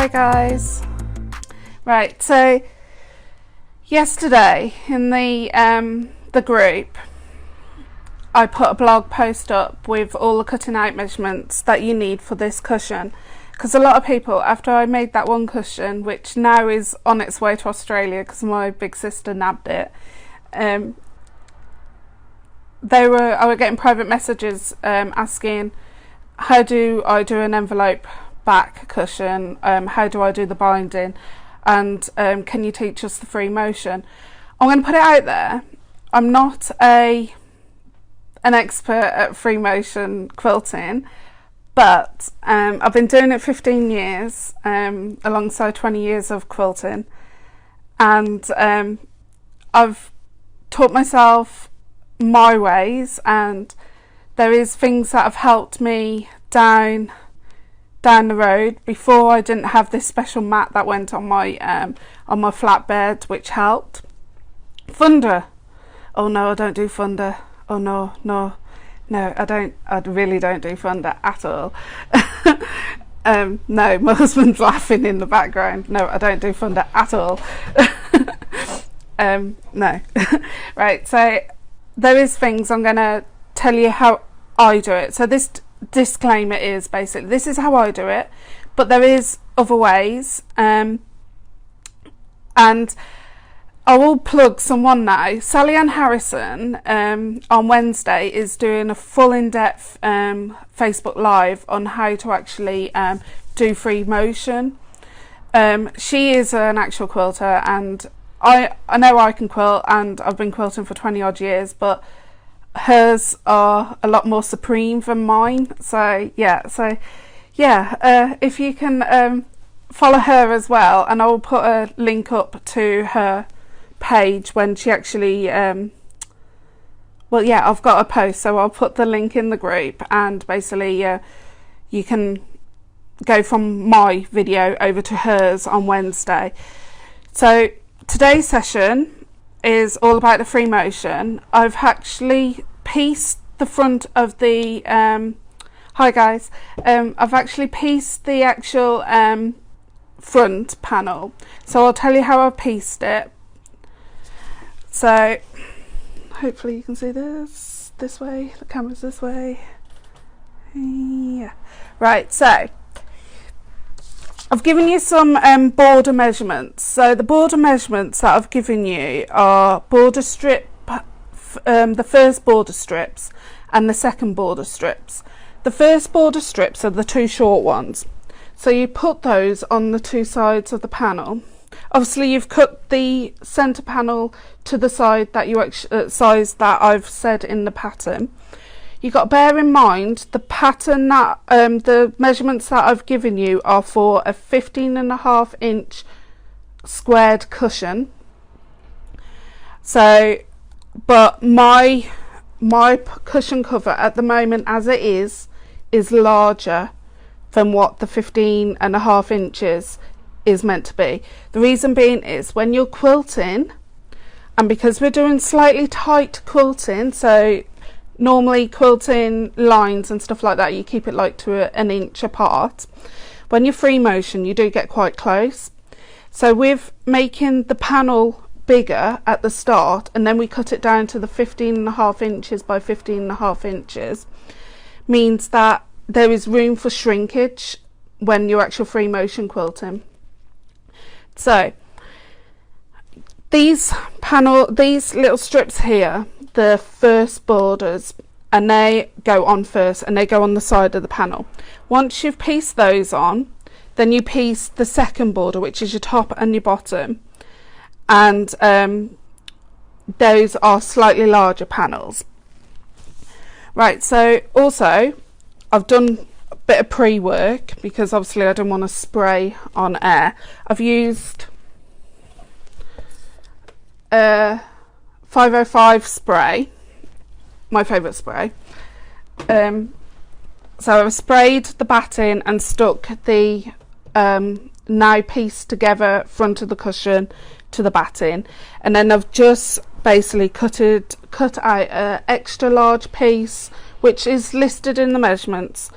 Hi guys. Right, so yesterday in the group I put a blog post up with all the cutting out measurements that you need for this cushion, because a lot of people, after I made that one cushion, which now is on its way to Australia because my big sister nabbed it, I were getting private messages asking, how do I do an envelope back cushion, how do I do the binding, and can you teach us the free motion? I'm going to put it out there, I'm not an expert at free motion quilting, but I've been doing it 15 years alongside 20 years of quilting, and I've taught myself my ways, and there is things that have helped me down the road. Before, I didn't have this special mat that went on my flatbed, which helped. Thunder, oh no, I don't do thunder. Oh no, I really don't do thunder at all. No, my husband's laughing in the background. No, I don't do thunder at all. No. Right, so there is things I'm going to tell you how I do it. So this disclaimer is basically, this is how I do it, but there is other ways, and I will plug someone now. Sally Ann Harrison on Wednesday is doing a full in-depth Facebook Live on how to actually do free motion. She is an actual quilter, and I know I can quilt, and I've been quilting for 20 odd years, but hers are a lot more supreme than mine. So yeah, if you can follow her as well, and I will put a link up to her page when she actually well, yeah, I've got a post, so I'll put the link in the group, and basically you can go from my video over to hers on Wednesday. So today's session is all about the free motion. I've actually pieced the front of the hi guys, I've actually pieced the actual front panel, so I'll tell you how I've pieced it. So hopefully you can see this way, the camera's this way, yeah, right. So I've given you some border measurements. So the border measurements that I've given you are border strip, the first border strips and the second border strips. The first border strips are the two short ones, so you put those on the two sides of the panel. Obviously you've cut the centre panel to the side that you size that I've said in the pattern. You've got to bear in mind the pattern that the measurements that I've given you are for a 15.5 inch squared cushion. So, but my cushion cover at the moment as it is larger than what the 15.5 inches is meant to be. The reason being is when you're quilting, and because we're doing slightly tight quilting, so normally quilting lines and stuff like that, you keep it like to an inch apart. When you're free motion, you do get quite close. So with making the panel bigger at the start, and then we cut it down to the 15.5 inches by 15.5 inches, means that there is room for shrinkage when you're actual free motion quilting. So these little strips here, the first borders, and they go on first, and they go on the side of the panel. Once you've pieced those on, then you piece the second border, which is your top and your bottom, and those are slightly larger panels. Right, so also I've done a bit of pre-work because obviously I don't want to spray on air. I've used 505 spray, my favourite spray. So I've sprayed the batting and stuck the now pieced together front of the cushion to the batting, and then I've just basically cut out an extra large piece, which is listed in the measurements,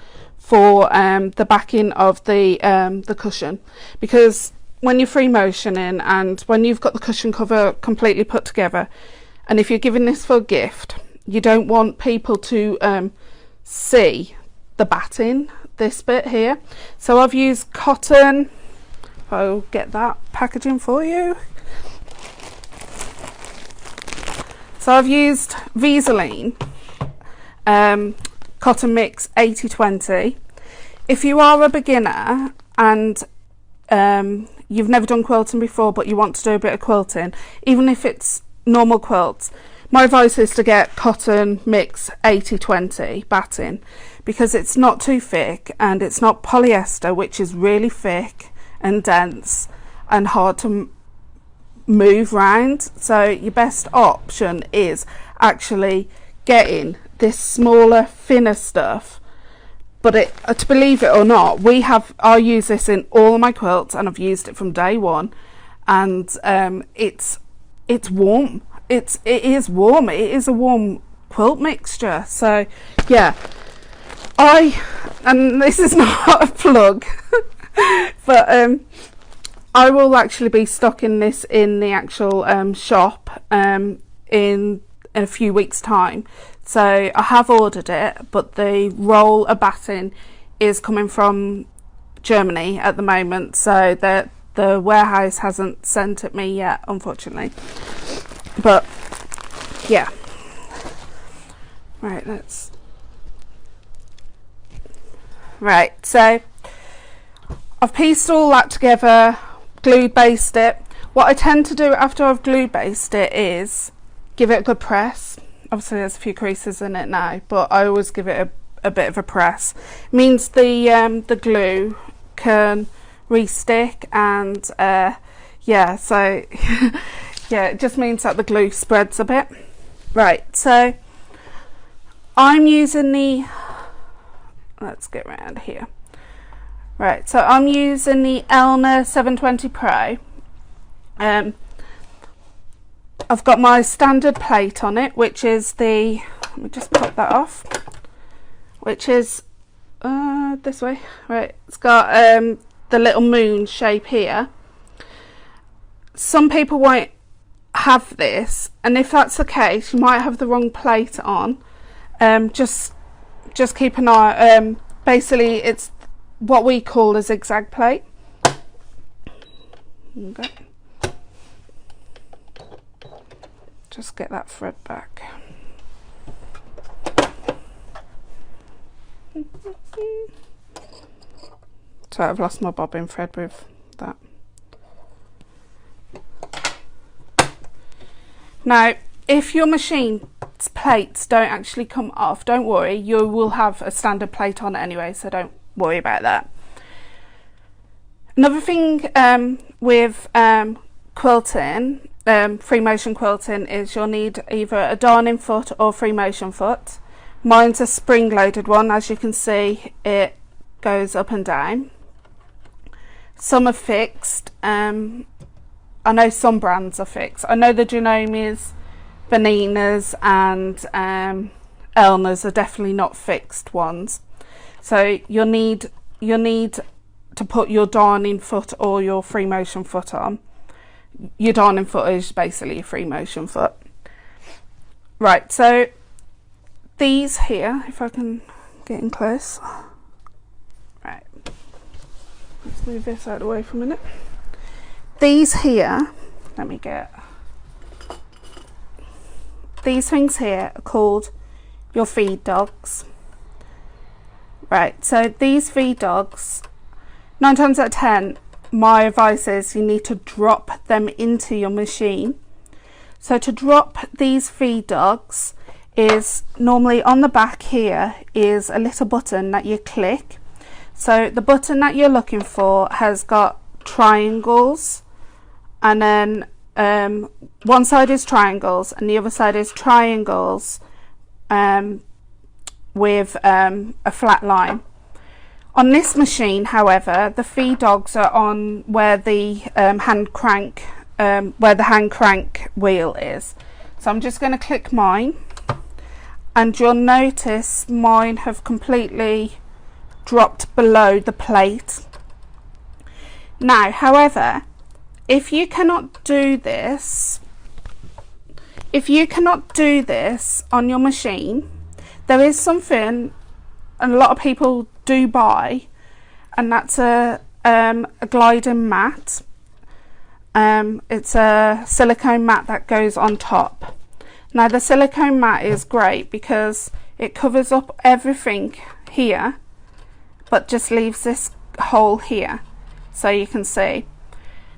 for the backing of the cushion, because when you're free motioning and when you've got the cushion cover completely put together, and if you're giving this for a gift, you don't want people to see the batting, this bit here. So I've used cotton. I'll get that packaging for you. So I've used Vaseline cotton mix 80/20. If you are a beginner and you've never done quilting before but you want to do a bit of quilting, even if it's normal quilts, my advice is to get cotton mix 80/20 batting, because it's not too thick and it's not polyester, which is really thick and dense and hard to move round. So your best option is actually getting this smaller, thinner stuff. But to believe it or not, I use this in all of my quilts, and I've used it from day one, and it's warm. It is warm. It is a warm quilt mixture. So yeah, and this is not a plug, but I will actually be stocking this in the actual shop in a few weeks' time. So I have ordered it, but the roll of batting is coming from Germany at the moment, so the warehouse hasn't sent it me yet, unfortunately. But yeah, right, so I've pieced all that together, glued based it. What I tend to do after I've glue based it is give it a good press. Obviously there's a few creases in it now, but I always give it a bit of a press. It means the glue can re-stick, and yeah, so yeah, it just means that the glue spreads a bit. Right, so I'm using let's get around here. Right, so I'm using the Elna 720 Pro. I've got my standard plate on it, which is let me just pop that off, which is this way. Right, it's got the little moon shape here. Some people won't have this, and if that's the case, you might have the wrong plate on. Just keep an eye. Basically, it's what we call a zigzag plate. Okay. Just get that thread back. So I've lost my bobbin thread with that. Now, if your machine's plates don't actually come off, don't worry, you will have a standard plate on it anyway, so don't worry about that. Another thing with quilting, free motion quilting, is you'll need either a darning foot or free motion foot. Mine's a spring loaded one. As you can see, it goes up and down. Some are fixed. I know some brands are fixed. I know the Genomes, Beninas and Elnas are definitely not fixed ones. So you'll need to put your darning foot or your free motion foot on. Your darning foot is basically a free motion foot. Right, so these here, if I can get in close. Right, let's move this out of the way for a minute. These here, these things here are called your feed dogs. Right, so these feed dogs, 9 times out of 10, my advice is you need to drop them into your machine. So to drop these feed dogs is normally on the back here is a little button that you click. So the button that you're looking for has got triangles, and then one side is triangles and the other side is triangles with a flat line. On this machine, however, the feed dogs are on where the hand crank wheel is. So I'm just going to click mine, and you'll notice mine have completely dropped below the plate. Now, however, if you cannot do this on your machine, there is something a lot of people do buy, and that's a gliding mat. It's a silicone mat that goes on top. Now the silicone mat is great because it covers up everything here, but just leaves this hole here so you can see.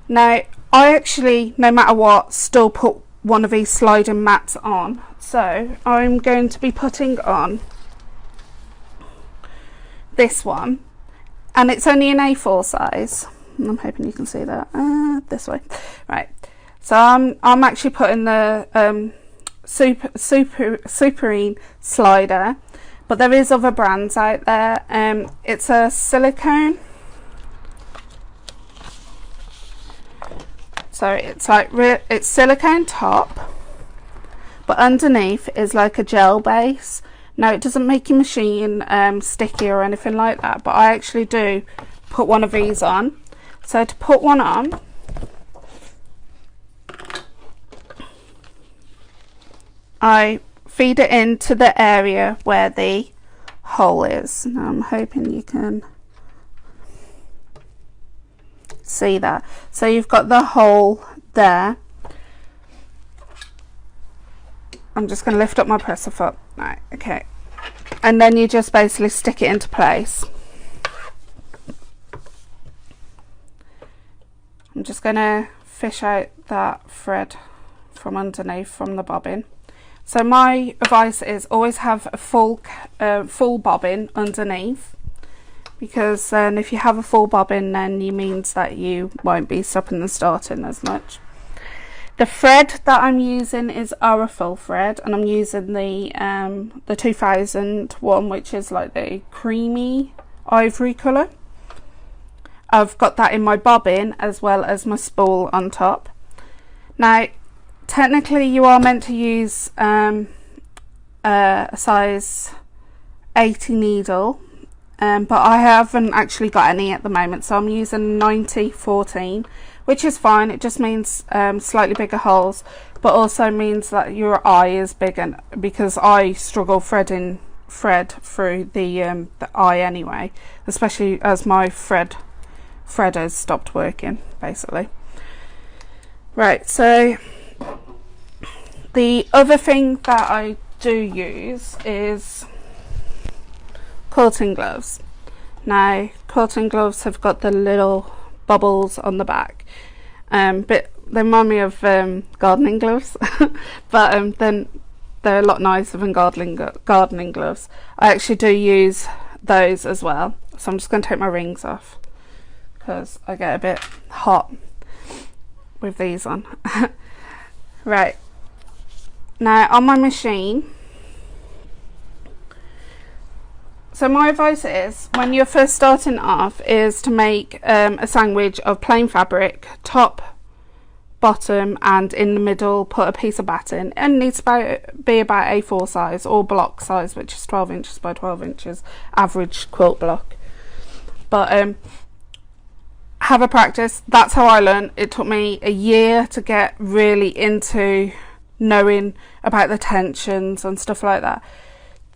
Now I actually, no matter what, still put one of these sliding mats on. So I'm going to be putting on this one, and it's only an A4 size. I'm hoping you can see that this way. Right, so I'm actually putting the Superine slider, but there is other brands out there. It's a silicone, so it's like it's silicone top, but underneath is like a gel base. Now it doesn't make your machine sticky or anything like that, but I actually do put one of these on. So to put one on, I feed it into the area where the hole is. Now I'm hoping you can see that. So you've got the hole there. I'm just going to lift up my presser foot. Right, okay. And then you just basically stick it into place. I'm just going to fish out that thread from underneath from the bobbin. So my advice is always have a full bobbin underneath, because then if you have a full bobbin, then it means that you won't be stopping and starting as much. The thread that I'm using is Aurifil thread, and I'm using the 2000 one, which is like the creamy ivory colour. I've got that in my bobbin as well as my spool on top. Now technically you are meant to use a size 80 needle, but I haven't actually got any at the moment, so I'm using 90/14, which is fine. It just means slightly bigger holes, but also means that your eye is bigger, because I struggle threading through the eye anyway, especially as my threaders stopped working basically. Right, so the other thing that I do use is quilting gloves. Now quilting gloves have got the little bubbles on the back, but they remind me of gardening gloves, but then they're a lot nicer than gardening gloves. I actually do use those as well, so I'm just going to take my rings off because I get a bit hot with these on. Right, now on my machine, so my advice is, when you're first starting off, is to make a sandwich of plain fabric, top, bottom, and in the middle put a piece of batting, and it needs to be about A4 size or block size, which is 12 inches by 12 inches average quilt block. But have a practice. That's how I learned. It took me a year to get really into knowing about the tensions and stuff like that.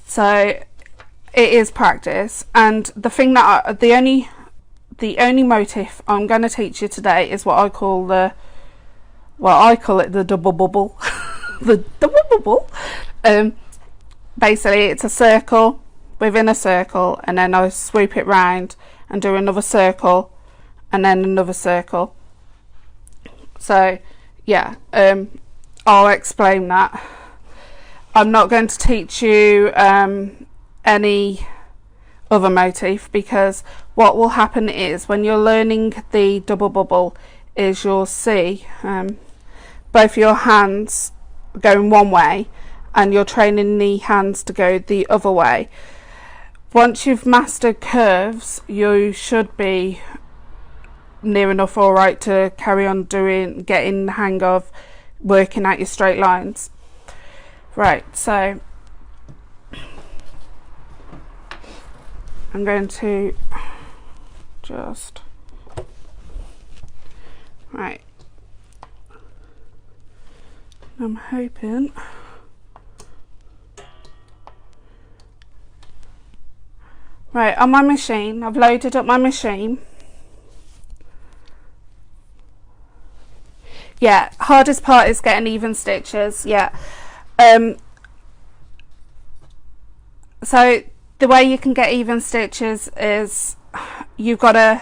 So it is practice, and the thing that the only motif I'm going to teach you today is what I call it the double bubble. The double bubble. Basically it's a circle within a circle, and then I swoop it round and do another circle and then another circle. So yeah, I'll explain that. I'm not going to teach you any other motif, because what will happen is, when you're learning the double bubble, is you'll see both your hands going one way and you're training the hands to go the other way. Once you've mastered curves, you should be near enough alright to carry on getting the hang of working out your straight lines. Right, so I'm going to just, right, I'm hoping, right, on my machine, I've loaded up my machine. Yeah, hardest part is getting even stitches, yeah. So the way you can get even stitches is you've got to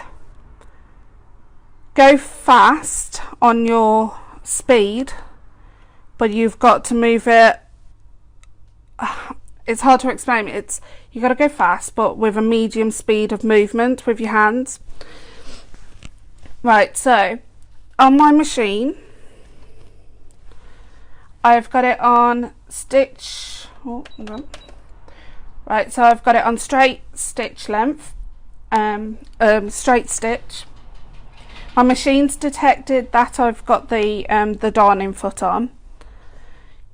go fast on your speed, but you've got to move it, it's hard to explain, you've got to go fast but with a medium speed of movement with your hands. Right, so on my machine I've got it on stitch, oh, hold on. Right, so I've got it on straight stitch length, straight stitch. My machine's detected that I've got the darning foot on.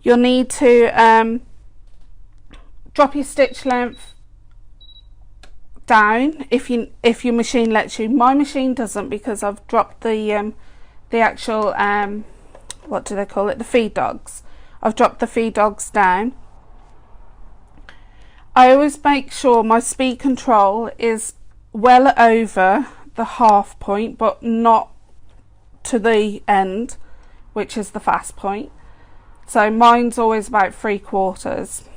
You'll need to drop your stitch length down if your machine lets you. My machine doesn't, because I've dropped the actual what do they call it, the feed dogs. I've dropped the feed dogs down. I always make sure my speed control is well over the half point, but not to the end, which is the fast point. So mine's always about 3/4.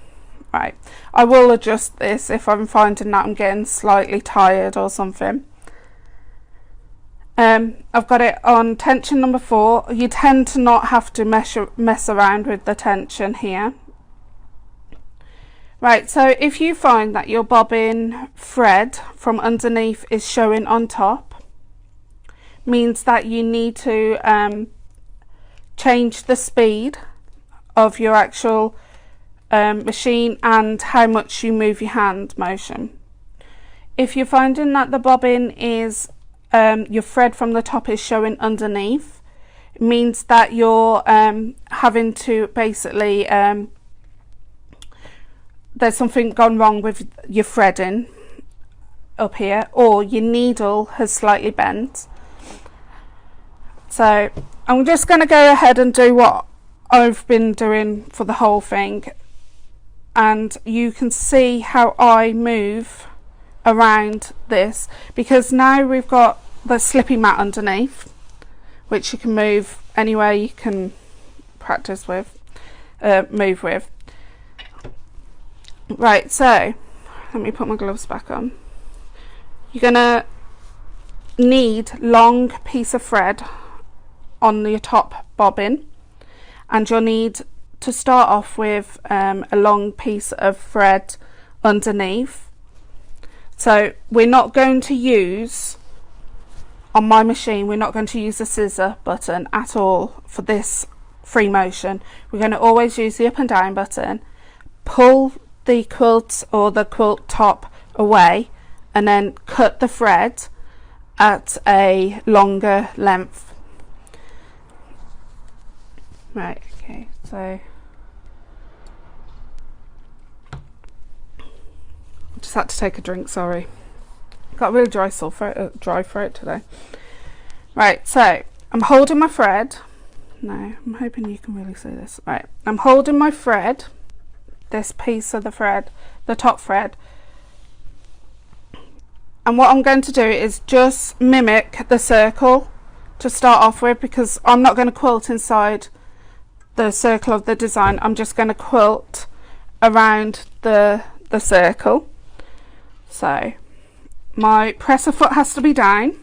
Right, I will adjust this if I'm finding that I'm getting slightly tired or something. I've got it on tension number 4. You tend to not have to mess around with the tension here. Right, so if you find that your bobbin thread from underneath is showing on top, means that you need to change the speed of your actual machine and how much you move your hand motion. If you're finding that the bobbin is your thread from the top is showing underneath, it means that you're having to basically there's something gone wrong with your threading up here, or your needle has slightly bent. So I'm just going to go ahead and do what I've been doing for the whole thing, and you can see how I move around this, because now we've got the slippy mat underneath, which you can move anywhere you can practice with, move with. Right, so let me put my gloves back on. You're gonna need long piece of thread on your top bobbin, and you'll need to start off with a long piece of thread underneath. So we're not going to use, on my machine, we're not going to use the scissor button at all for this free motion. We're going to always use the up and down button, pull the quilt or the quilt top away, and then cut the thread at a longer length. Right, okay, so I just had to take a drink, sorry. Got a really dry throat today. Right, so I'm holding my thread. No, I'm hoping you can really see this. Right, I'm holding my thread, this piece of the thread, the top thread, and what I'm going to do is just mimic the circle to start off with, because I'm not going to quilt inside the circle of the design. I'm just going to quilt around the circle. So my presser foot has to be down,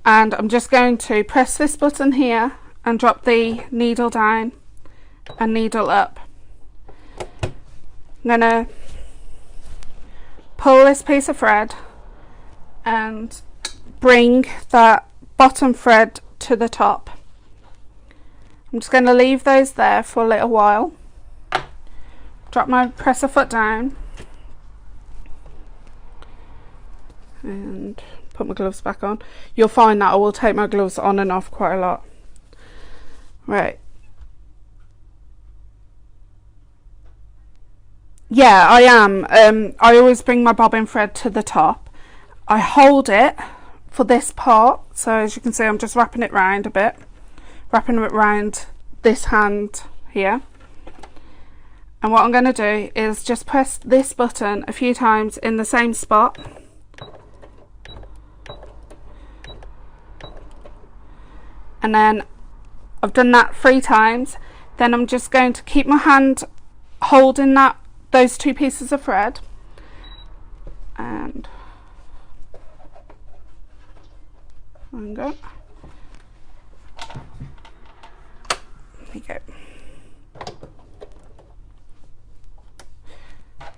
and I'm just going to press this button here and drop the needle down and needle up. I'm going to pull this piece of thread and bring that bottom thread to the top. I'm just going to leave those there for a little while, drop my presser foot down and put my gloves back on. You'll find that I will take my gloves on and off quite a lot. Right, Yeah, I am. I always bring my bobbin thread to the top. I hold it for this part, so as you can see I'm just wrapping it round a bit, wrapping it round this hand here. And what I'm going to do is just press this button a few times in the same spot. And then I've done that 3 times. Then I'm just going to keep my hand holding those 2 pieces of thread, and there we go. There you go.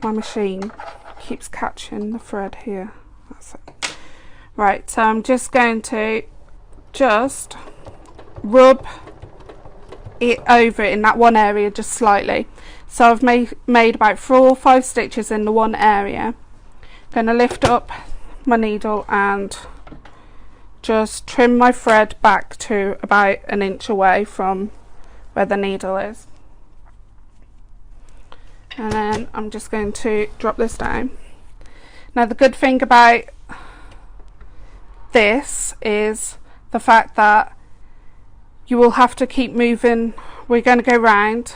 My machine keeps catching the thread here. That's it. Right, so I'm just going to rub it over in that one area just slightly. So I've made about 4 or 5 stitches in the one area. I'm going to lift up my needle and just trim my thread back to about 1 inch away from where the needle is. And then I'm just going to drop this down. Now the good thing about this is the fact that you will have to keep moving. We're going to go round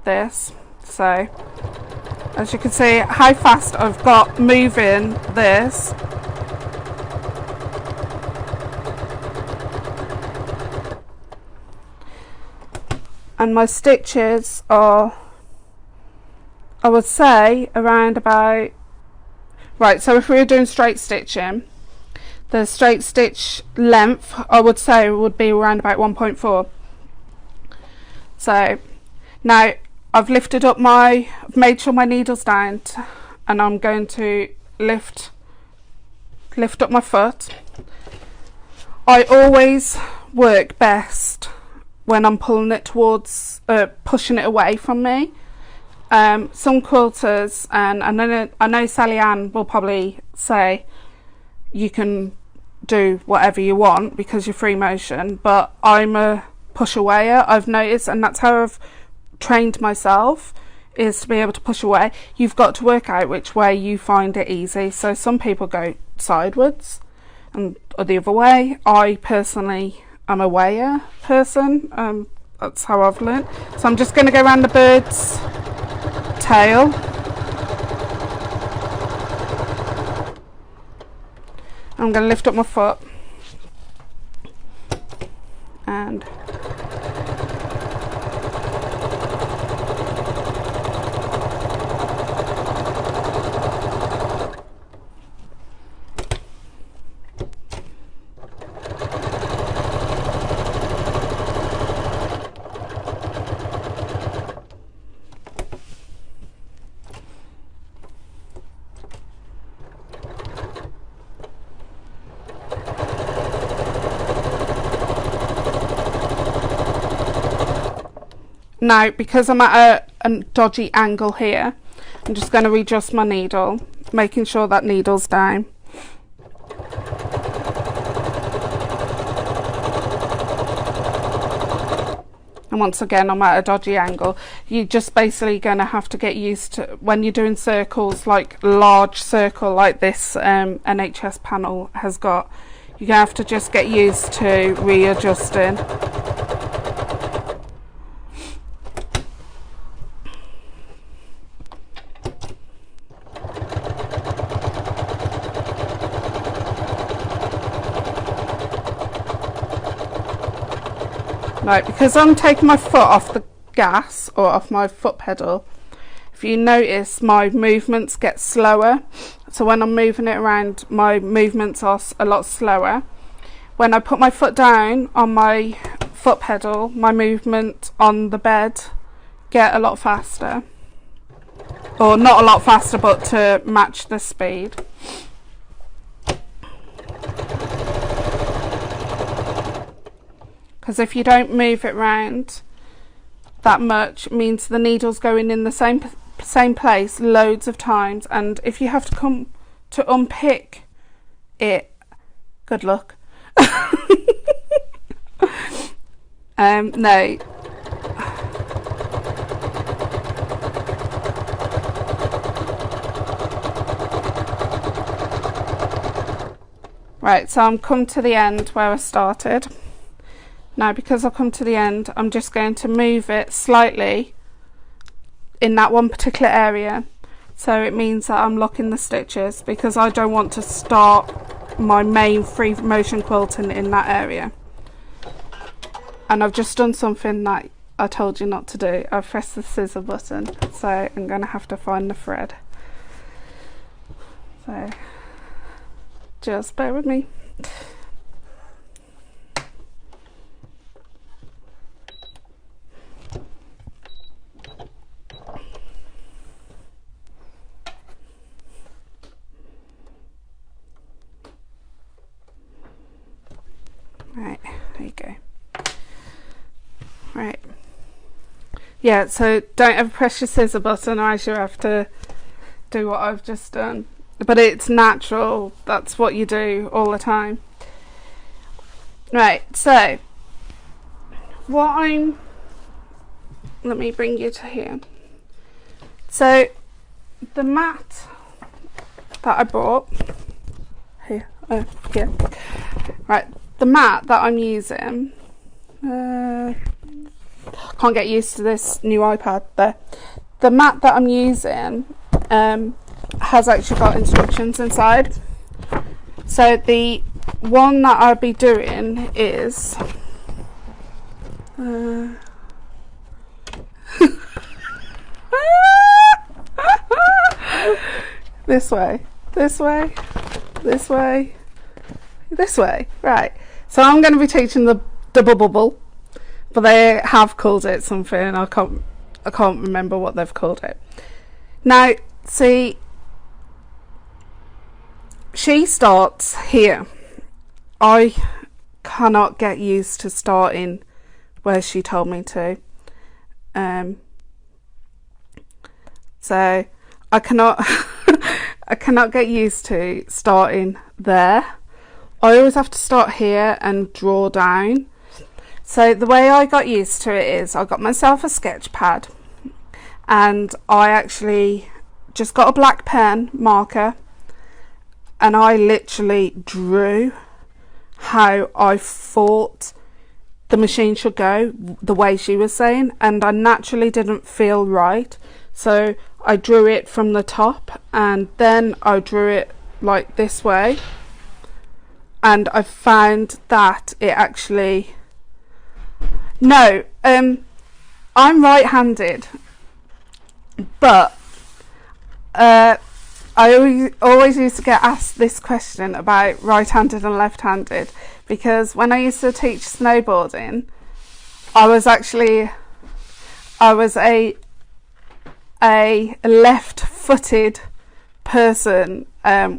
this, so as you can see how fast I've got moving this. And my stitches are, I would say, around about, right, so if we were doing straight stitching, the straight stitch length I would say would be around about 1.4. So now I've lifted up I've made sure my needle's down, and I'm going to lift up my foot. I always work best when I'm pulling it towards, pushing it away from me. Some quilters, and I know Sally Ann will probably say you can do whatever you want because you're free motion, but I'm a push awayer, I've noticed, and that's how I've trained myself, is to be able to push away. You've got to work out which way you find it easy. So some people go sideways or the other way. I personally am a wayer person. That's how I've learned. So I'm just going to go around the bird's tail. I'm going to lift up my foot and now, because I'm at a dodgy angle here, I'm just going to readjust my needle, making sure that needle's down. And once again, I'm at a dodgy angle. You're just basically going to have to get used to, when you're doing circles, like large circle like this NHS panel has got, you're going to have to just get used to readjusting. Right, because I'm taking my foot off the gas or off my foot pedal, if you notice my movements get slower. So when I'm moving it around, my movements are a lot slower. When I put my foot down on my foot pedal, my movement on the bed get a lot faster. Or not a lot faster, but to match the speed. Because if you don't move it round that much, it means the needle's going in the same place loads of times, and if you have to come to unpick it, good luck. No. Right, so I'm come to the end where I started. Now because I've come to the end, I'm just going to move it slightly in that one particular area, so it means that I'm locking the stitches, because I don't want to start my main free motion quilting in that area. And I've just done something that I told you not to do. I've pressed the scissor button, so I'm going to have to find the thread. So just bear with me. Right, there you go. Right. Yeah, so don't ever press your scissor button, or else you have to do what I've just done. But it's natural, that's what you do all the time. Right, so let me bring you to here. So the mat that I bought here, here. Right, the mat that I'm using, can't get used to this new iPad there. The mat that I'm using has actually got instructions inside. So the one that I'll be doing is this way, this way, this way, this way. Right, so I'm going to be teaching the double bubble, but they have called it something. I can't remember what they've called it. Now see, she starts here. I cannot get used to starting where she told me to. So I cannot I cannot get used to starting there. I always have to start here and draw down. So the way I got used to it is I got myself a sketch pad, and I actually just got a black pen marker, and I literally drew how I thought the machine should go, the way she was saying, and I naturally didn't feel right, so I drew it from the top, and then I drew it like this way, and I found that it actually, no, I'm right-handed, but I always used to get asked this question about right-handed and left-handed, because when I used to teach snowboarding, I was a left-footed person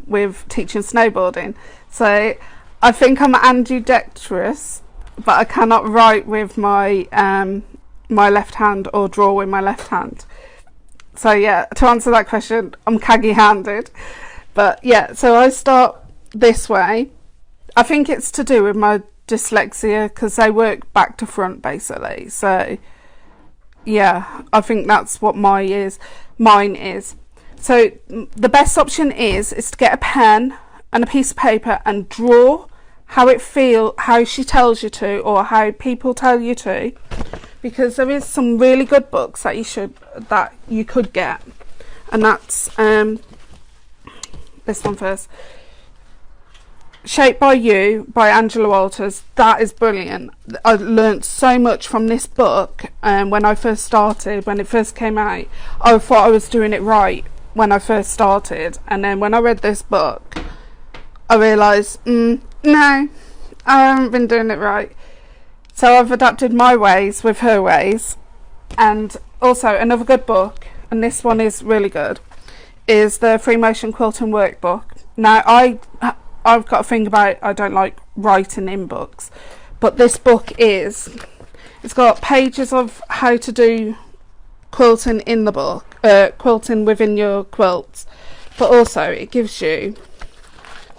with teaching snowboarding. So I think I'm ambidextrous, but I cannot write with my my left hand or draw with my left hand. So yeah, to answer that question, I'm caggy-handed. But yeah, so I start this way. I think it's to do with my dyslexia, because they work back to front basically. So yeah, I think that's what mine is. So the best option is to get a pen and a piece of paper and draw how she tells you to, or how people tell you to, because there is some really good books that you could get, and that's this one first, Shaped by You by Angela Walters. That is brilliant. I learnt so much from this book. When I first started, when it first came out, I thought I was doing it right when I first started, and then when I read this book, I realised no, I haven't been doing it right. So I've adapted my ways with her ways. And also another good book, and this one is really good, is the Free Motion Quilting Workbook. Now I've got a thing about, I don't like writing in books, but this book it's got pages of how to do quilting in the book, quilting within your quilts, but also it gives you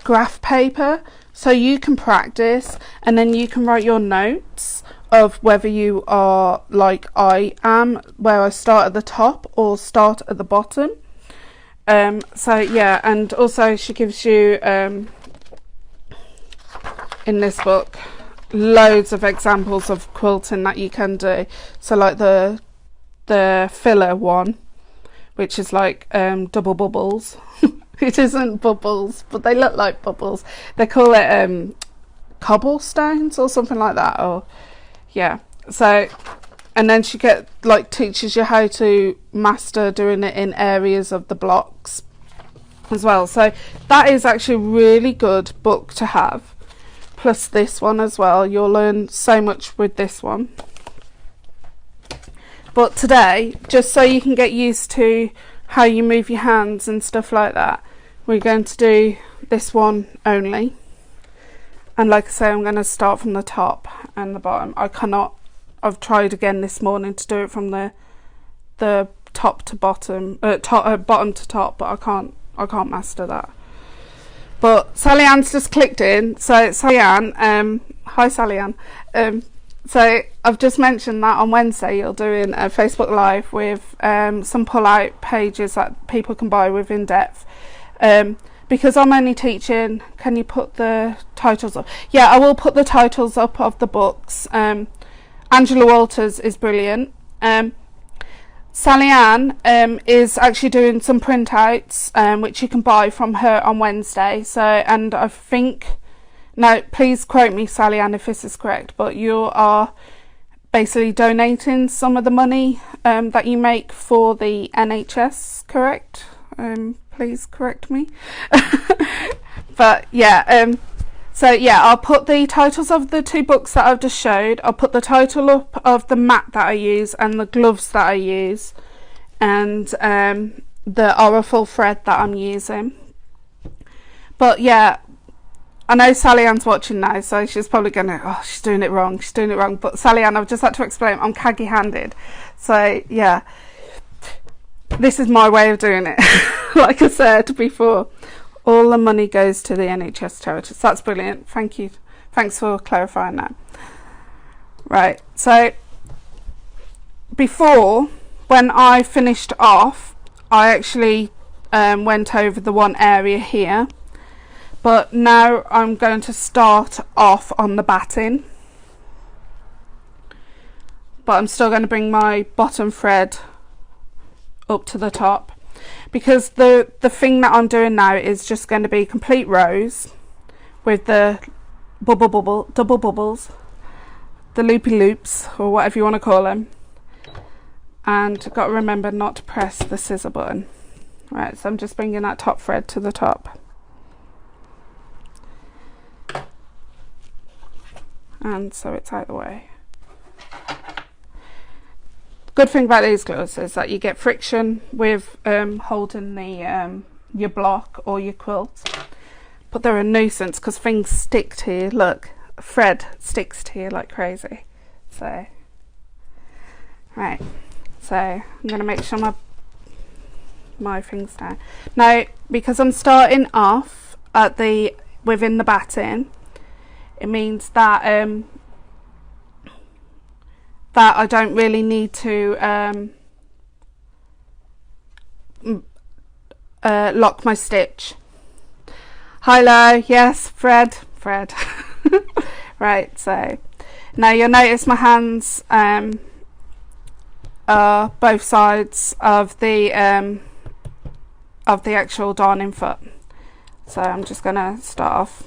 graph paper, so you can practice, and then you can write your notes of whether you are like I am, where I start at the top or start at the bottom. So yeah, and also she gives you in this book loads of examples of quilting that you can do. So like the filler one, which is like double bubbles. It isn't bubbles, but they look like bubbles. They call it cobblestones or something like that. Or yeah. So, and then she teaches you how to master doing it in areas of the blocks as well. So that is actually a really good book to have. Plus this one as well. You'll learn so much with this one. But today, just so you can get used to how you move your hands and stuff like that, we're going to do this one only. And like I say, I'm going to start from the top and the bottom. I've tried again this morning to do it from the top to bottom, bottom to top, but I can't master that. But Sally Ann's just clicked in. So Sally Ann, hi Sally Ann. So I've just mentioned that on Wednesday you're doing a Facebook Live with some pull-out pages that people can buy with in-depth. Because I'm only teaching, can you put the titles up? Yeah, I will put the titles up of the books. Angela Walters is brilliant. Sally Ann is actually doing some printouts which you can buy from her on Wednesday. So, and I think, now please quote me Sally Ann if this is correct, but you are basically donating some of the money that you make for the NHS, correct? Please correct me. But yeah, so yeah, I'll put the titles of the two books that I've just showed. I'll put the title up of the mat that I use and the gloves that I use, and the Oracle thread that I'm using. But yeah, I know Sally Ann's watching now, so she's probably gonna, oh, she's doing it wrong. But Sally Ann, I've just had to explain, I'm khaki handed. So yeah, this is my way of doing it. Like I said before, all the money goes to the NHS charities. That's brilliant. Thank you. Thanks for clarifying that. Right. So before, when I finished off, I actually went over the one area here. But now I'm going to start off on the batting. But I'm still going to bring my bottom thread up to the top, because the thing that I'm doing now is just going to be complete rows with the double bubbles, the loopy loops, or whatever you want to call them, and got to remember not to press the scissor button. Right, so I'm just bringing that top thread to the top, and so it's out of the way. Good thing about these gloves is that you get friction with holding the your block or your quilt, but they're a nuisance because things stick to you. Look, thread sticks to you like crazy. So right, so I'm going to make sure my things down now, because I'm starting off at the within the batting. It means that that I don't really need to lock my stitch. Hi-lo, yes, Fred. Right, so now you'll notice my hands are both sides of the actual darning foot. So I'm just gonna start off.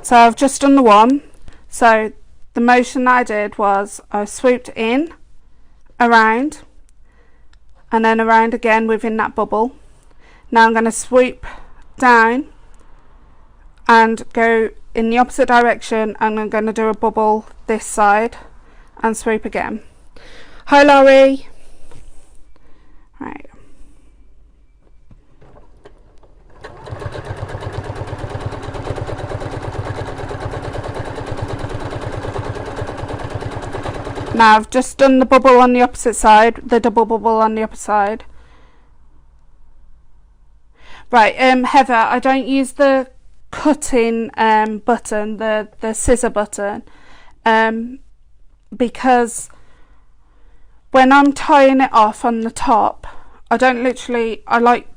So I've just done the one. So the motion that I did was I swooped in, around, and then around again within that bubble. Now I'm going to swoop down and go in the opposite direction, and I'm going to do a bubble this side and swoop again. Hi Laurie. Right. Now I've just done the bubble on the opposite side, the double bubble on the opposite side. Right, Heather, I don't use the cutting button, the scissor button, because when I'm tying it off on the top, I like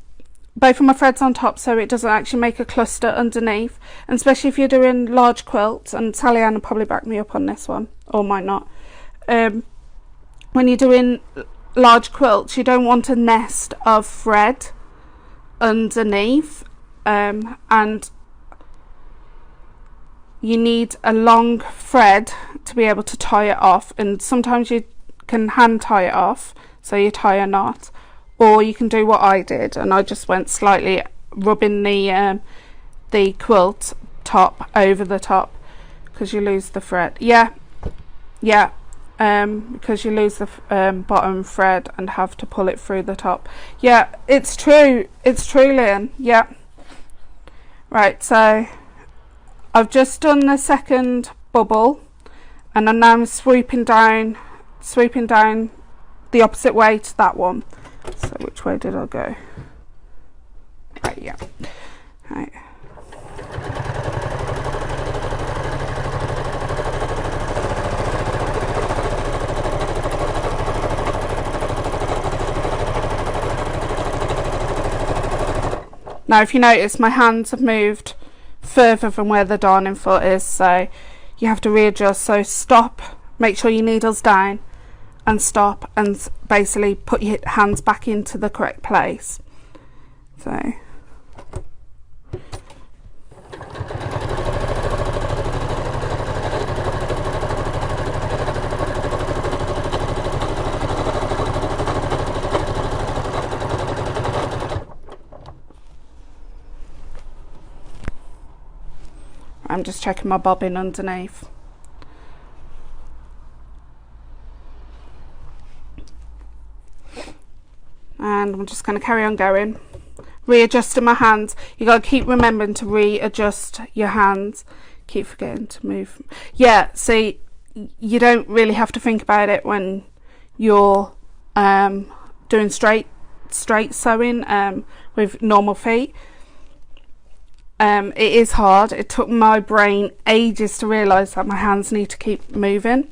both of my threads on top so it doesn't actually make a cluster underneath, and especially if you're doing large quilts, and Sally Ann will probably back me up on this one, or might not. When you're doing large quilts, you don't want a nest of thread underneath, and you need a long thread to be able to tie it off, and sometimes you can hand tie it off, so you tie a knot, or you can do what I did, and I just went slightly rubbing the quilt top over the top, because you lose the thread. Because you lose the bottom thread and have to pull it through the top. Yeah, it's true, Lynn. Yeah. Right, so I've just done the second bubble, and I'm now swooping down the opposite way to that one. So which way did I go? Right, yeah. Right. Now if you notice, my hands have moved further from where the darning foot is, so you have to readjust. So stop, make sure your needle's down, and stop, and basically put your hands back into the correct place. So I'm just checking my bobbin underneath. And I'm just going to carry on going, readjusting my hands. You got to keep remembering to readjust your hands. Keep forgetting to move. Yeah, see, you don't really have to think about it when you're doing straight sewing with normal feet. It is hard. It took my brain ages to realise that my hands need to keep moving.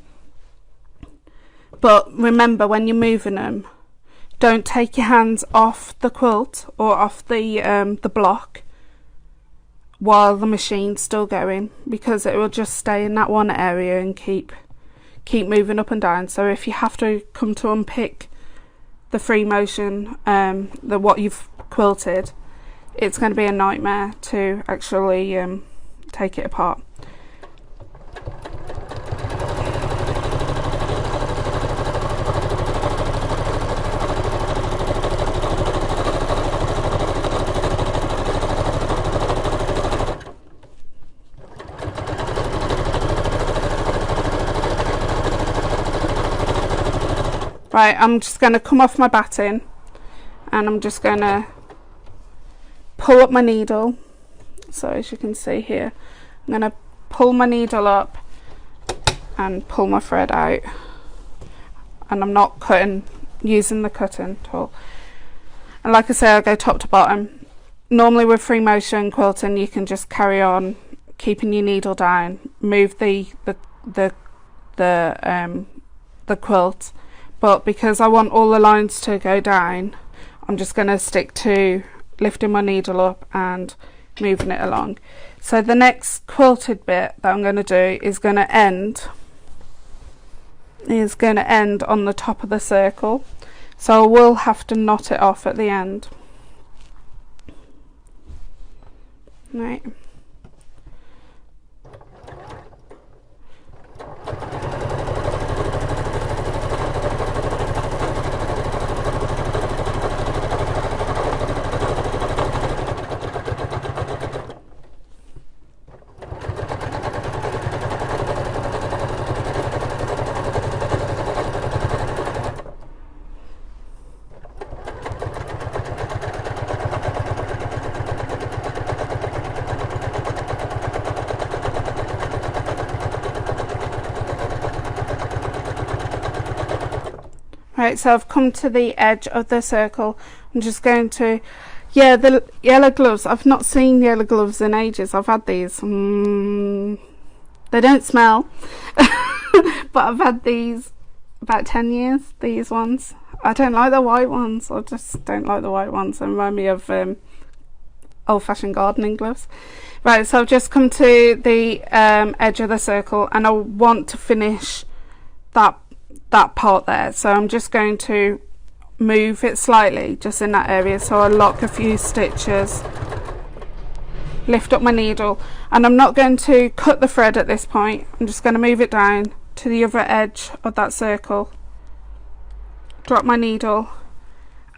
But remember, when you're moving them, don't take your hands off the quilt or off the block while the machine's still going, because it will just stay in that one area and keep moving up and down. So if you have to come to unpick the free motion, what you've quilted, it's going to be a nightmare to actually take it apart. Right, I'm just going to come off my batting, and I'm just going to pull up my needle. So as you can see here, I'm going to pull my needle up and pull my thread out, and I'm not using the cutting tool. And like I say, I go top to bottom. Normally with free motion quilting, you can just carry on keeping your needle down, move the quilt, but because I want all the lines to go down, I'm just going to stick to lifting my needle up and moving it along. So the next quilted bit that I'm going to do is going to end on the top of the circle, so I will have to knot it off at the end. Right. Right, so I've come to the edge of the circle. I'm just going to, yeah, the yellow gloves. I've not seen yellow gloves in ages. I've had these. They don't smell, but I've had these about 10 years, these ones. I don't like the white ones. I just don't like the white ones. They remind me of old-fashioned gardening gloves. Right, so I've just come to the edge of the circle, and I want to finish that part there. So I'm just going to move it slightly just in that area. So I lock a few stitches, lift up my needle, and I'm not going to cut the thread at this point. I'm just going to move it down to the other edge of that circle, drop my needle,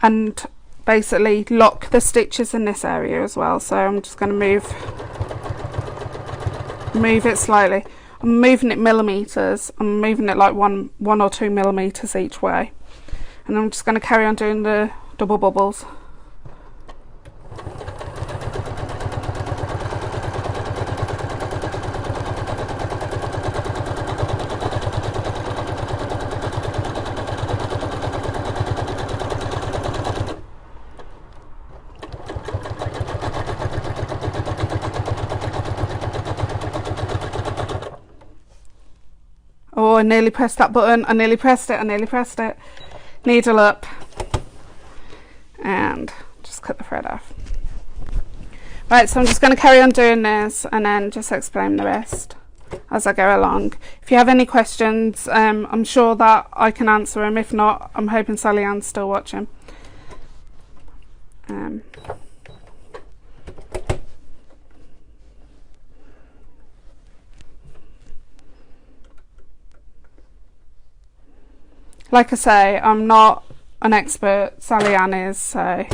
and basically lock the stitches in this area as well. So I'm just going to move it slightly. I'm moving it millimeters. I'm moving it like one or 2 millimeters each way, and I'm just going to carry on doing the double bubbles. Oh, I nearly pressed that button. I nearly pressed it. Needle up. And just cut the thread off. Right, so I'm just going to carry on doing this and then just explain the rest as I go along. If you have any questions, I'm sure that I can answer them. If not, I'm hoping Sally Ann's still watching. Like I say, I'm not an expert, Sally Ann is, so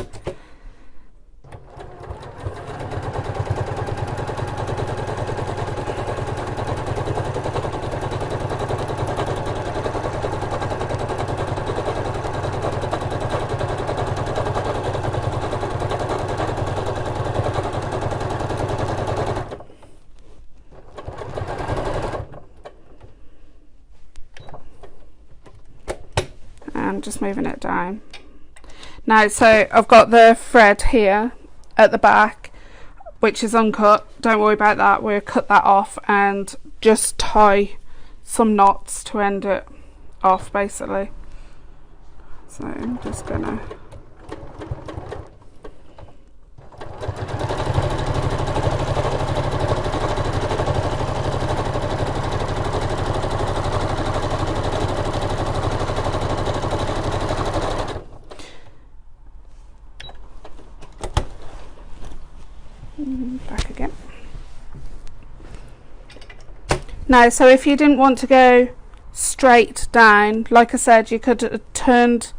I'm just moving it down. Now, so I've got the thread here at the back, which is uncut. Don't worry about that. We'll cut that off and just tie some knots to end it off, basically. So I'm just gonna back again. Now, so if you didn't want to go straight down, like I said, you could have turned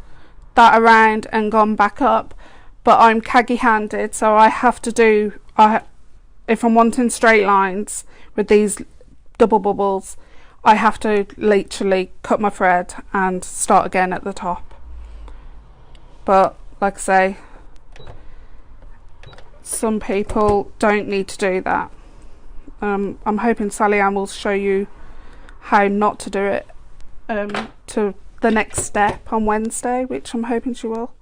that around and gone back up, but I'm caggy handed, so I have to do, if I'm wanting straight lines with these double bubbles, I have to literally cut my thread and start again at the top. But like I say, some people don't need to do that. I'm hoping Sally Ann will show you how not to do it to the next step on Wednesday, which I'm hoping she will.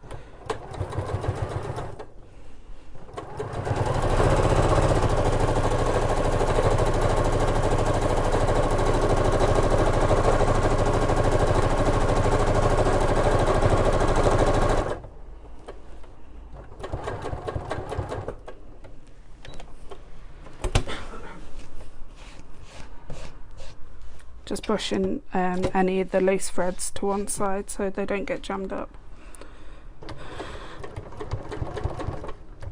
Just brushing any of the loose threads to one side so they don't get jammed up.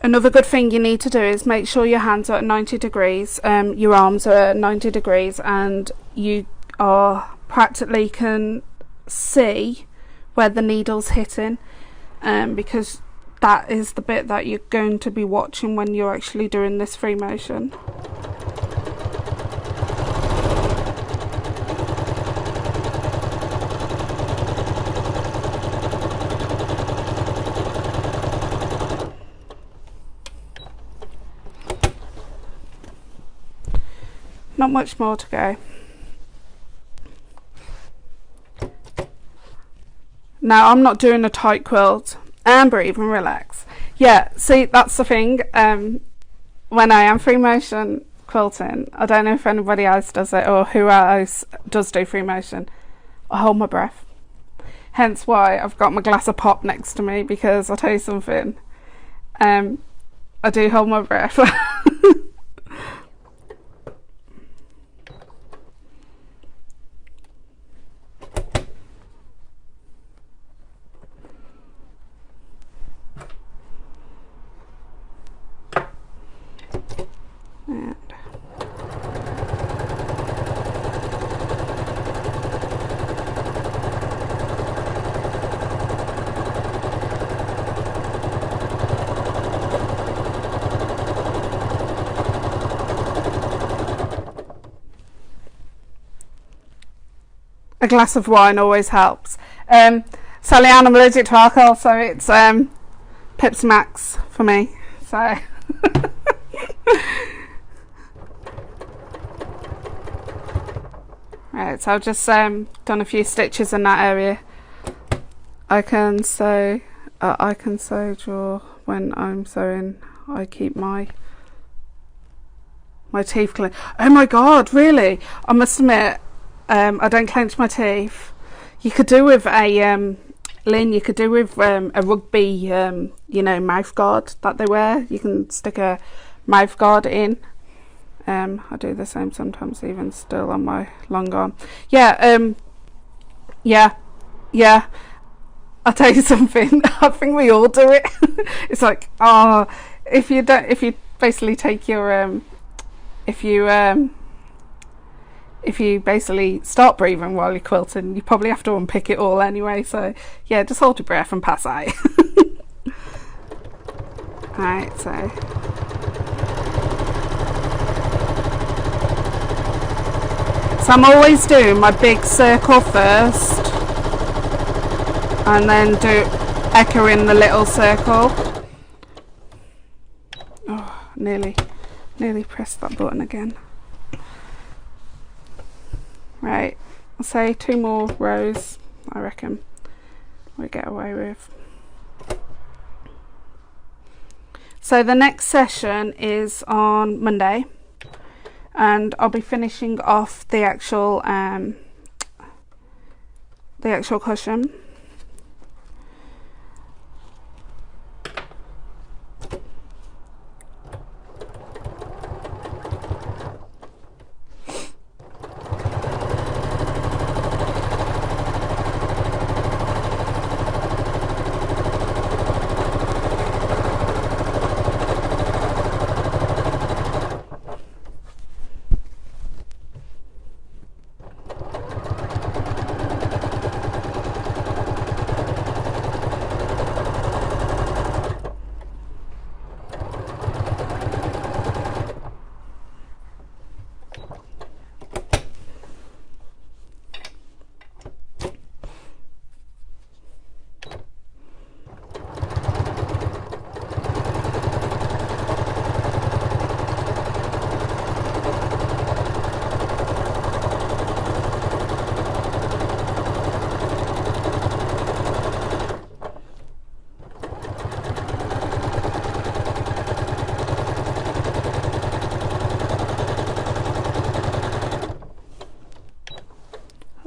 Another good thing you need to do is make sure your hands are at 90 degrees, your arms are at 90 degrees, and you are practically can see where the needle's hitting, because that is the bit that you're going to be watching when you're actually doing this free motion. Not much more to go. Now, I'm not doing a tight quilt. And breathe and relax. Yeah, see, that's the thing. When I am free motion quilting, I don't know if anybody else does it or who else does do free motion, I hold my breath. hence why I've got my glass of pop next to me, because I'll tell you something, I do hold my breath. And a glass of wine always helps. Sally Ann, I'm allergic to alcohol, so it's Pepsi Max for me. So right, so I've just done a few stitches in that area. I can sew drawer when I'm sewing. I keep my teeth clean. Oh my god, really? I must admit, I don't clench my teeth. You could do with a Lynn, you could do with a rugby, you know, mouth guard that they wear. You can stick a mouth guard in. I do the same sometimes, even still on my long arm. Yeah, yeah. I'll tell you something. I think we all do it. It's like, if you basically take your if you basically start breathing while you're quilting, you probably have to unpick it all anyway. So yeah, just hold your breath and pass out. Right, so I'm always doing my big circle first, and then echoing the little circle. Oh, nearly pressed that button again. Right, I'll say 2 more rows, I reckon we get away with. So the next session is on Monday, and I'll be finishing off the actual cushion.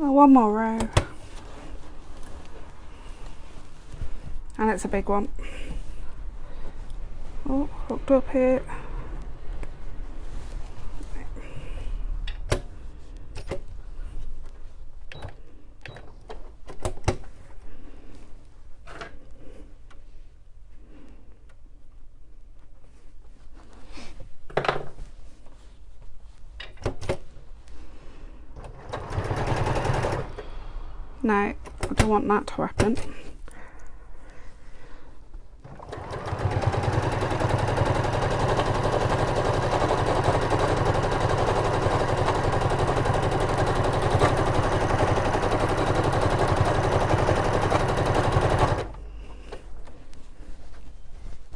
One more row, and it's a big one. Oh, hooked up here. No, I don't want that to happen.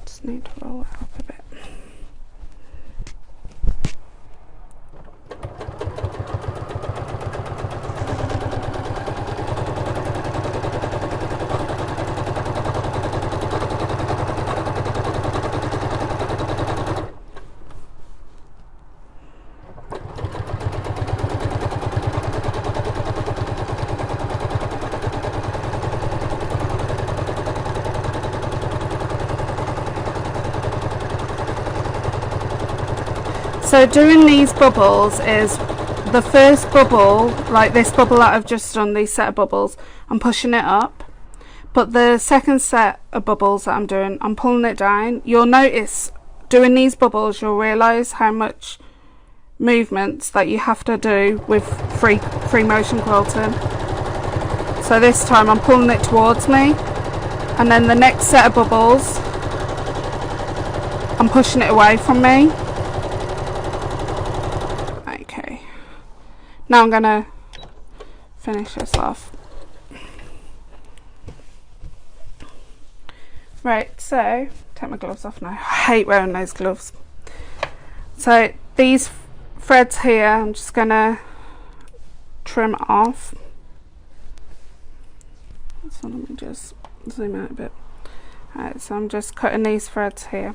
Just need to roll it up a bit. So doing these bubbles is the first bubble, like this bubble that I've just done, these set of bubbles, I'm pushing it up, but the second set of bubbles that I'm doing, I'm pulling it down. You'll notice doing these bubbles, you'll realise how much movements that you have to do with free motion quilting. So this time I'm pulling it towards me, and then the next set of bubbles I'm pushing it away from me. Okay, now I'm gonna finish this off. Right, so take my gloves off now. I hate wearing those gloves. So these threads here, I'm just gonna trim off. So let me just zoom out a bit. Alright, so I'm just cutting these threads here.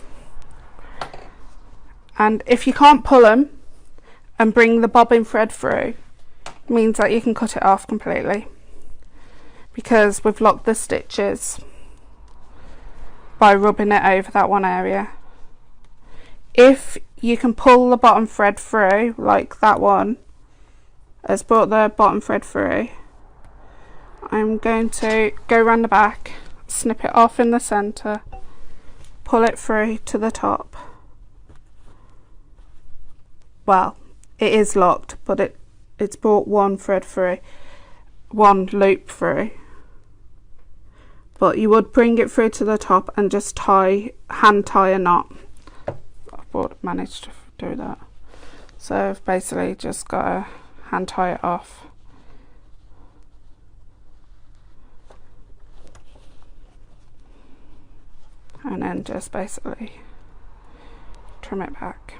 And if you can't pull them and bring the bobbin thread through, it means that you can cut it off completely, because we've locked the stitches by rubbing it over that one area. If you can pull the bottom thread through, like that one has brought the bottom thread through, I'm going to go around the back, snip it off in the centre, pull it through to the top. Well, it is locked, but it's brought one thread through, one loop through. But you would bring it through to the top and just hand tie a knot. I've managed to do that. So I've basically just got to hand tie it off. And then just basically trim it back.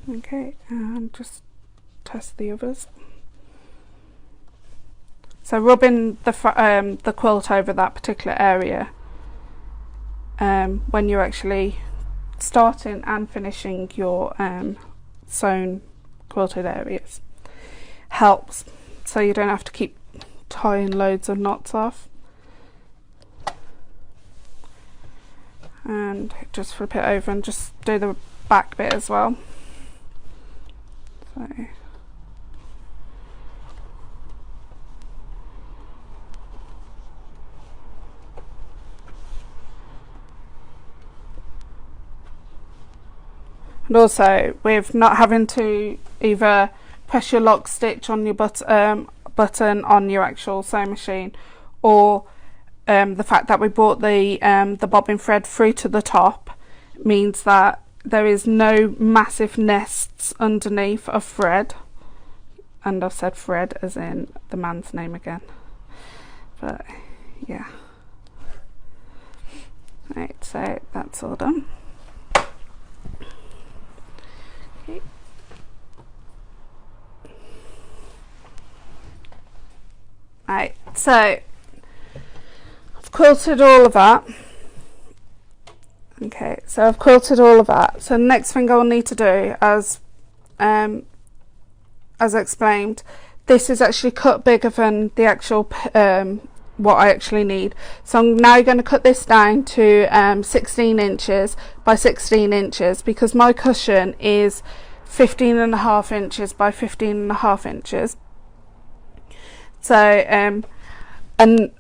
Okay, and just test the others. So rubbing the quilt over that particular area when you're actually starting and finishing your sewn quilted areas helps, so you don't have to keep tying loads of knots off. And just flip it over and just do the back bit as well. So and also, with not having to either press your lock stitch on your button on your actual sewing machine, or the fact that we brought the bobbin thread through to the top, means that there is no massive nests underneath of thread. And I've said thread as in the man's name again, but yeah. Right, so that's all done. Okay. Right, so I've quilted all of that. Okay, so I've quilted all of that. So the next thing I'll need to do, as explained, this is actually cut bigger than the actual what I actually need. So I'm now going to cut this down to 16 inches by 16 inches, because my cushion is 15.5 inches by 15.5 inches. So and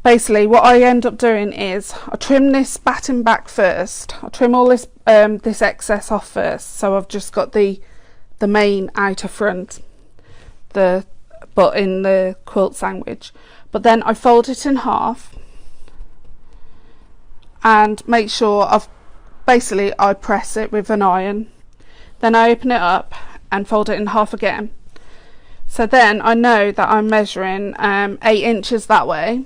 basically what I end up doing is I trim this batting back first. I trim all this this excess off first, so I've just got the main outer front, but in the quilt sandwich. But then I fold it in half and make sure I press it with an iron. Then I open it up and fold it in half again. So then I know that I'm measuring 8 inches that way,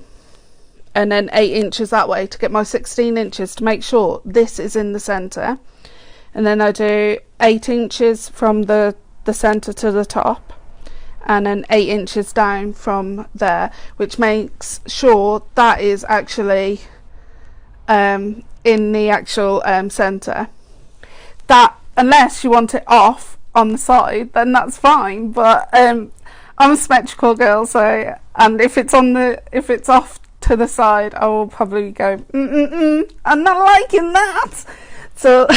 and then 8 inches that way to get my 16 inches, to make sure this is in the centre. And then I do 8 inches from the centre to the top, and then 8 inches down from there, which makes sure that is actually in the actual centre. That, unless you want it off on the side, then that's fine, but I'm a symmetrical girl, so, and if it's off to the side, I will probably go, I'm not liking that. So,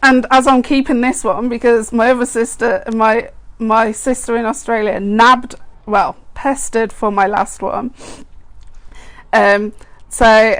and as I'm keeping this one, because my other sister, my sister in Australia pestered for my last one. So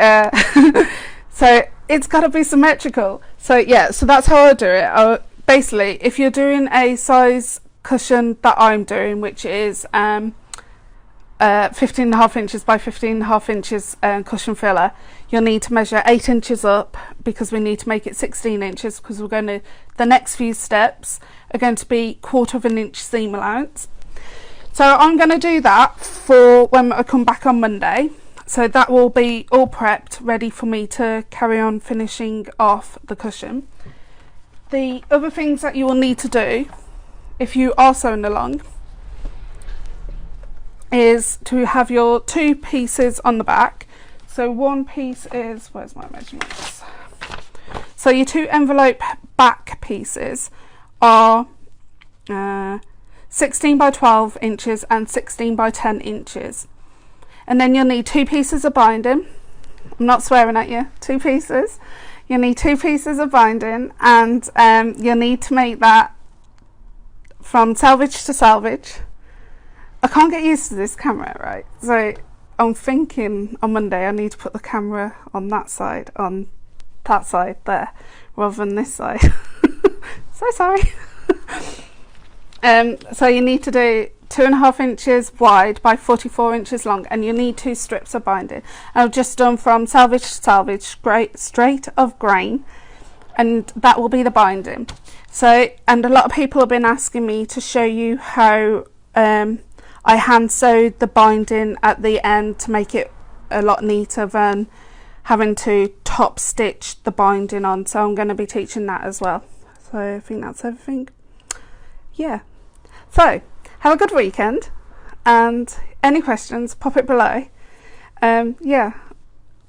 it's got to be symmetrical. So yeah, so that's how I do it. Basically, if you're doing a size cushion that I'm doing, which is 15.5 inches by 15.5 inches cushion filler, you'll need to measure 8 inches up, because we need to make it 16 inches, because the next few steps are going to be 1/4 inch seam allowance. So I'm going to do that for when I come back on Monday. So that will be all prepped, ready for me to carry on finishing off the cushion. The other things that you will need to do, if you are sewing along, is to have your 2 pieces on the back. So one piece is, where's my measurements? So your 2 envelope back pieces are 16 by 12 inches and 16 by 10 inches. And then you'll need 2 pieces of binding. I'm not swearing at you, 2 pieces. You'll need 2 pieces of binding, and you'll need to make that from selvage to selvage. I can't get used to this camera, right? So I'm thinking on Monday I need to put the camera on that side there, rather than this side. So sorry. So you need to do 2.5 inches wide by 44 inches long, and you need 2 strips of binding. I've just done from selvage to selvage, straight of grain, and that will be the binding. So, and a lot of people have been asking me to show you how I hand sewed the binding at the end to make it a lot neater than having to top stitch the binding on. So I'm going to be teaching that as well. So I think that's everything. Yeah. So have a good weekend, and any questions, pop it below. Yeah,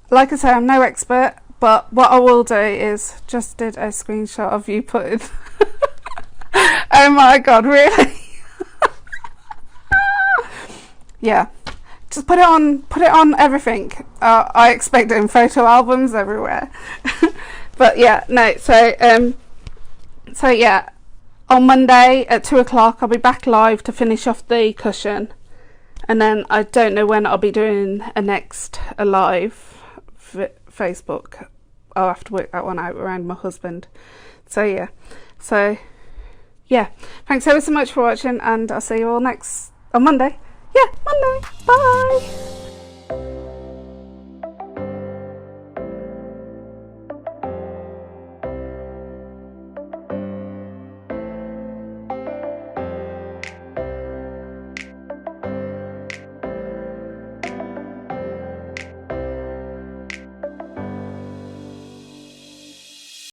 like I say, I'm no expert, but what I will do is just did a screenshot of you putting oh my god, really? Yeah, just put it on everything. I expect it in photo albums everywhere. But yeah, no, so yeah, on Monday at 2 o'clock I'll be back live to finish off the cushion, and then I don't know when I'll be doing a live Facebook. I'll have to work that one out around my husband. So yeah, thanks ever so much for watching, and I'll see you all on Monday. Yeah, Monday. Bye.